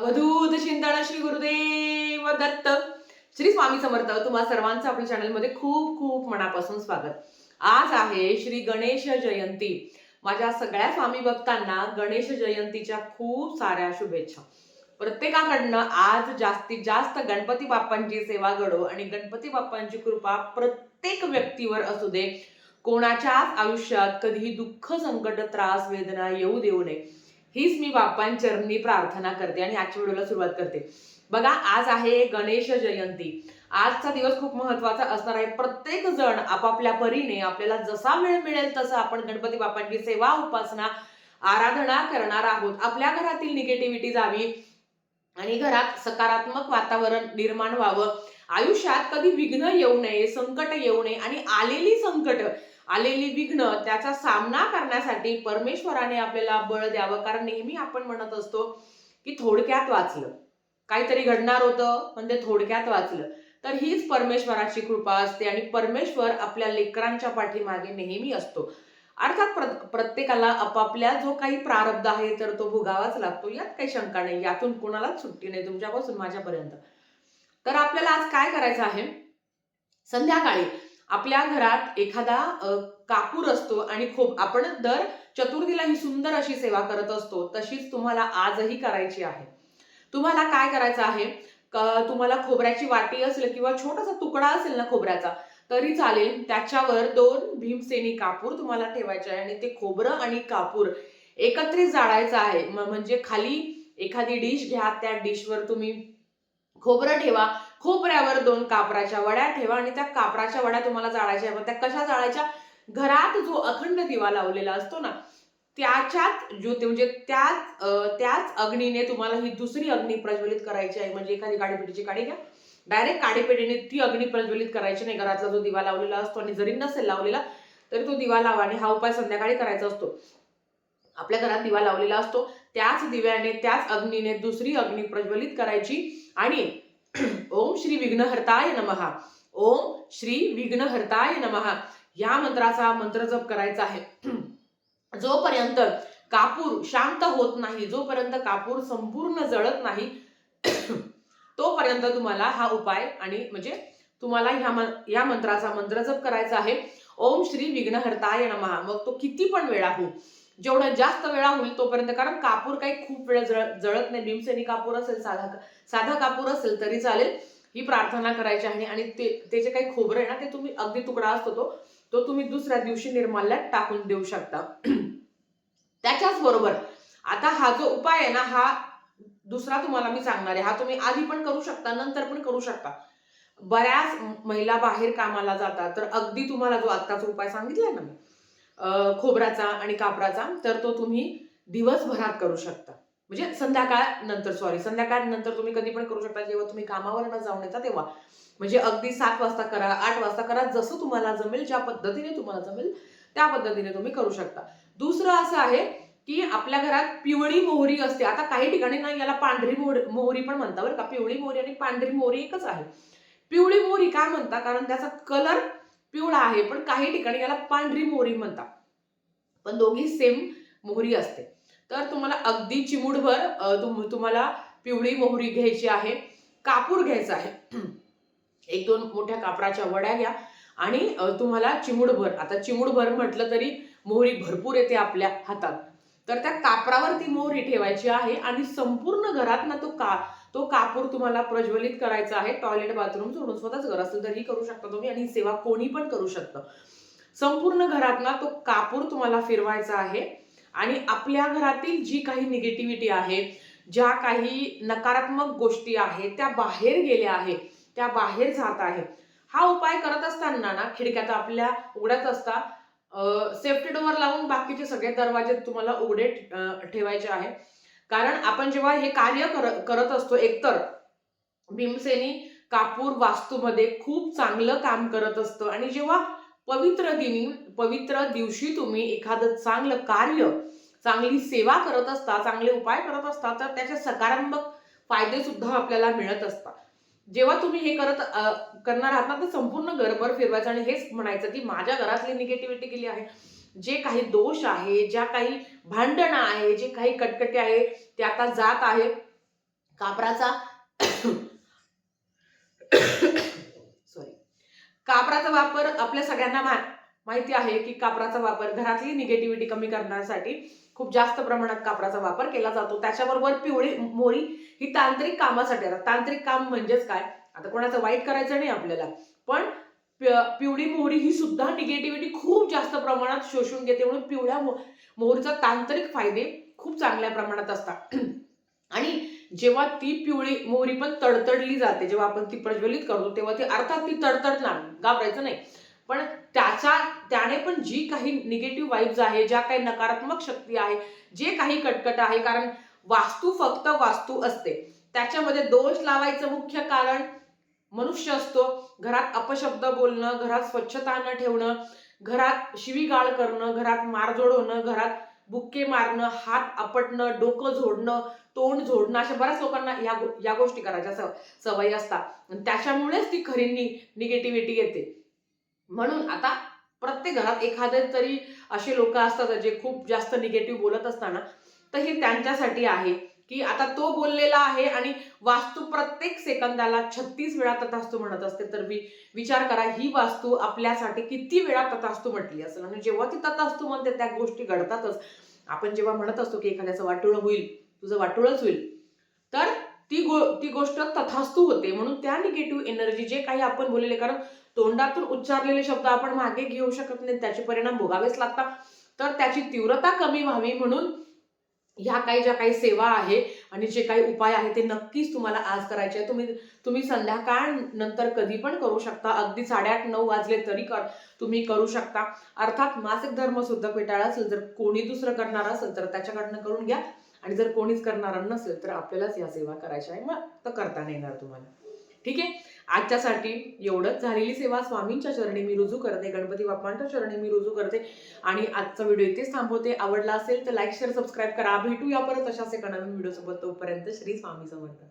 अवधूत चिंतन श्री गुरुदेव दत्त. श्री स्वामी समर्थ. तुम्हा सर्वांचं आपल्या चॅनलमध्ये खूप खूप मनापासून स्वागत. आज आहे श्री गणेश जयंती. माझ्या सगळ्या स्वामी भक्तांना गणेश जयंतीच्या खूप साऱ्या शुभेच्छा. प्रत्येकाकडनं आज जास्तीत जास्त गणपती बाप्पांची सेवा घडो आणि गणपती बाप्पांची कृपा प्रत्येक व्यक्तीवर असू दे. कोणाच्याच आयुष्यात कधीही दुःख, संकट, त्रास, वेदना येऊ देऊ नये, हीच मी बाप्पांचरणी प्रार्थना करते आणि आजच्या व्हिडिओला सुरुवात करते. बघा, आज आहे गणेश जयंती. आजचा दिवस खूप महत्वाचा असणार आहे. प्रत्येक जण आपापल्या परीने आपल्याला जसा वेळ मिळेल तसं आपण गणपती बाप्पांची सेवा, उपासना, आराधना करणार आहोत. आपल्या घरातील निगेटिव्हिटी जावी आणि घरात सकारात्मक वातावरण निर्माण व्हावं. आयुष्यात कधी विघ्न येऊ नये, संकट येऊ नये आणि आलेली संकट, आलेली विघ्न त्याचा सामना करण्यासाठी परमेश्वराने आपल्याला बळ द्यावं. कारण नेहमी आपण म्हणत असतो की थोडक्यात वाचलं, काहीतरी घडणार होतं पण ते थोडक्यात वाचलं. तर हीच परमेश्वराची कृपा असते आणि परमेश्वर आपल्या लेकरांच्या पाठीमागे नेहमी असतो. अर्थात प्रत्येकाला आपापल्या जो काही प्रारब्ध आहे तर तो भोगावाच लागतो, यात काही शंका नाही. यातून कोणालाच सुट्टी नाही, तुमच्यापासून माझ्यापर्यंत. तर आपल्याला आज काय करायचं आहे, संध्याकाळी आपल्या घरात एखादा कापूर असतो आणि आपण दर चतुर्थीला ही सुंदर अशी सेवा करत असतो, तशीच तुम्हाला आजही करायची आहे. तुम्हाला काय करायचं आहे, तुम्हाला खोबऱ्याची वाटी असेल किंवा छोटासा तुकडा असेल ना खोबऱ्याचा तरी चालेल, त्याच्यावर 2 भीमसेनी कापूर तुम्हाला ठेवायचे आहे आणि ते खोबरं आणि कापूर एकत्रित जाळायचं आहे. म्हणजे खाली एखादी डिश घ्या, त्या डिशवर तुम्ही खोबरं ठेवा, खोबऱ्यावर 2 कापराच्या वड्या ठेवा आणि त्या कापराच्या वड्या तुम्हाला जाळायच्या आहेत. त्या कशा जाळायच्या? घरात जो अखंड दिवा लावलेला असतो ना, त्याच्यात ज्योती म्हणजे त्याच अग्नीने तुम्हाला ही दुसरी अग्नी प्रज्वलित करायची आहे. म्हणजे एखादी काडीपेटीची काडी घ्या, डायरेक्ट काडीपेटीने ती अग्नी प्रज्वलित करायची नाही. घरातला जो दिवा लावलेला असतो आणि जरी नसेल लावलेला तरी तो दिवा लावा आणि हा उपाय संध्याकाळी करायचा असतो. आपल्या घरात दिवा लावलेला असतो, त्याच दिव्याने, त्याच अग्नीने दुसरी अग्नी प्रज्वलित करायची आणि ओम श्री विघ्नहर्ताय नमः, ओम श्री विघ्नहर्ताय नमः या मंत्राचा मंत्र जप करायचा आहे. जोपर्यंत कापूर शांत होत नाही, जोपर्यंत कापूर संपूर्ण जळत नाही, तोपर्यंत तुम्हाला हा उपाय आणि म्हणजे तुम्हाला या मंत्राचा मंत्र जप करायचा आहे. ओम श्री विघ्नहर्ताय नमः. मग तो किती पण वेळा हो, जेवढा जास्त वेळा होईल तोपर्यंत, कारण कापूर काही खूप वेळ जळत नाही. भीमसेनी कापूर असेल, साधा कापूर असेल तरी चालेल. ही प्रार्थना करायची आहे आणि ते जे काही खोबरं आहे ना, ते तुम्ही अगदी तुकडा असतो तो तुम्ही दुसऱ्या दिवशी निर्माल्यात टाकून देऊ शकता. त्याच्याच बरोबर आता हा जो उपाय आहे ना, हा दुसरा तुम्हाला मी सांगणार आहे. हा तुम्ही आधी पण करू शकता, नंतर पण करू शकता. बऱ्याच महिला बाहेर कामाला जातात, तर अगदी तुम्हाला जो आत्ताचा उपाय सांगितलाय ना मी, खोबऱ्याचा आणि कापराचा, तर तो तुम्ही दिवसभरात करू शकता. म्हणजे संध्याकाळ नंतर तुम्ही कधी पण करू शकता, जेव्हा तुम्ही कामावर न जाऊन येता तेव्हा. म्हणजे अगदी 7 वाजता करा, 8 वाजता करा, जसं तुम्हाला जमेल, ज्या पद्धतीने तुम्हाला जमेल त्या पद्धतीने तुम्ही करू शकता. दुसरं असं आहे की आपल्या घरात पिवळी मोहरी असते. आता काही ठिकाणी ना याला पांढरी मोहरी पण म्हणतात बरं का. पिवळी मोहरी आणि पांढरी मोहरी एकच आहे. पिवळी मोहरी काय म्हणतात, कारण त्याचा कलर पिवळा आहे, पण काही ठिकाणी याला पांढरी मोहरी म्हणतात, पण दोघी सेम मोहरी असते. तर तुम्हाला अगदी चिमूटभर तुम्हाला पिवळी मोहरी घ्यायची आहे, कापूर घ्यायचा आहे. 1-2 मोठ्या कापराच्या वड्या घ्या आणि तुम्हाला चिमूटभर, आता चिमूटभर म्हटलं तरी मोहरी भरपूर येते आपल्या हातात, तर त्या कापरावर ती मोहरी ठेवायची आहे आणि संपूर्ण घरात ना तो कापूर तुम्हाला प्रज्वलित करायचा आहे. टॉयलेट, बाथरूम सोडून स्वतःच घर असेल तरी करू शकता तुम्ही आणि सेवा कोणी पण करू शकतं. संपूर्ण घरात ना तो कापूर तुम्हाला फिरवायचा आहे आणि आपल्या घरातील जी काही निगेटिव्हिटी आहे, ज्या काही नकारात्मक गोष्टी आहेत, त्या बाहेर गेल्या आहेत, त्या बाहेर जात आहेत. हा उपाय करत असताना ना, खिडक्या तर आपल्या उघड्याच असतात, सेफ्टी डोअर लावून बाकीचे सगळे दरवाजे तुम्हाला उघडे ठेवायचे आहे. कारण आपण जेव्हा हे कार्य करत असतो, एकतर भीमसेनी कापूर वास्तूमध्ये खूप चांगलं काम करत असतं आणि जेव्हा पवित्र दिवशी तुम्ही एखादं चांगलं कार्य, चांगली सेवा करत असता, चांगले उपाय करत असता, तर त्याचे सकारात्मक फायदे सुद्धा आपल्याला मिळत असतात. जेव्हा तुम्ही हे करणार आहात ना, तर संपूर्ण घरभर फिरवायचं आणि हेच म्हणायचं की माझ्या घरातली निगेटिव्हिटी गेली आहे, जे काही दोष आहे, ज्या काही भांडणं आहे, जे काही कटकटे आहे, ते आता जात आहे. कापराचा सॉरी कापराचा वापर आपल्या सगळ्यांना माहिती आहे की कापराचा वापर घरातली निगेटिव्हिटी कमी करण्यासाठी खूप जास्त प्रमाणात कापराचा वापर केला जातो. त्याच्याबरोबर पिवळी मोहरी ही तांत्रिक कामासाठी. आता तांत्रिक काम म्हणजेच काय, आता कोणाचं वाईट करायचं नाही आपल्याला, पण पिवळी मोहरी ही सुद्धा निगेटिव्हिटी खूप जास्त प्रमाणात शोषून घेते. म्हणून पिवळ्या मोहरीचा तांत्रिक फायदे खूप चांगल्या प्रमाणात असतात. आणि जेव्हा ती पिवळी मोहरी पण तडतडली जाते, जेव्हा आपण ती प्रज्वलित करतो तेव्हा ती अर्थात ती तडतडणार, घाबरायचं नाही. पण त्याने पण जी काही निगेटिव्ह वाईब्स आहे, ज्या काही नकारात्मक शक्ती आहे, जे काही कटकट आहे, कारण वास्तू फक्त वास्तू असते. त्याच्यामध्ये दोष लावायचं मुख्य कारण मनुष्य असतो. घरात अपशब्द बोलणं, घरात स्वच्छता न ठेवणं, घरात शिवीगाळ करणं, घरात मारझोड होणं, घरात बुक्के मारणं, हात आपटणं, डोकं झोडणं, तोंड झोडणं, अशा बऱ्याच लोकांना या गोष्टी करायच्या सवयी असतात. त्याच्यामुळेच ती खरी निगेटिव्हिटी येते. म्हणून आता प्रत्येक घरात एखादे तरी असे लोक असतात जे खूप जास्त निगेटिव्ह बोलत असताना, तर हे त्यांच्यासाठी आहे की आता तो बोललेला आहे आणि वास्तू प्रत्येक सेकंदाला 36 वेळा तथास्तु म्हणत असते. तर विचार करा, ही वास्तू आपल्यासाठी किती वेळा तथास्तु म्हटली असेल. आणि जेव्हा ती तथास्तु म्हणते त्या गोष्टी घडतातच. आपण जेव्हा म्हणत असतो की एखाद्याचं वाटोळं होईल, तुझं वाटोळंच होईल, तर ती गोष्ट तथास्तु होते. म्हणून त्या निगेटिव्ह एनर्जी जे काही आपण बोललेले, कारण तोंडातून उच्चारलेले शब्द आपण मागे घेऊ शकत नाही, त्याचे परिणाम भोगावेच लागतात. तर त्याची तीव्रता कमी व्हावी म्हणून ह्या ज्या काही सेवा आहे आणि जे काही उपाय आहे ते नक्कीच तुम्हाला आज करायचे आहे. तुम्ही संध्याकाळ नंतर कधी पण करू शकता. अगदी 8:30-9 वाजले तरी तुम्ही करू शकता. अर्थात मासिक धर्म सुद्धा पेटाळा असेल, जर कोणी दुसरं करणार असेल तर त्याच्याकडनं करून घ्या. आणि जर कोणीच करणार नसेल तर आपल्यालाच या सेवा करायच्या आहे, मग तर करता नाही येणार तुम्हाला. ठीक आहे, आजच्यासाठी एवढंच. झालेली सेवा स्वामींच्या चरणी मी रुजू करते, गणपती बाप्पांच्या चरणी मी रुजू करते आणि आजचा व्हिडिओ इथेच थांबवते. आवडला असेल तर लाईक शेअर सबस्क्राईब करा. भेटूया परत अशाच एका नवीन व्हिडिओ सोबत. तोपर्यंत श्री स्वामी समर्थ.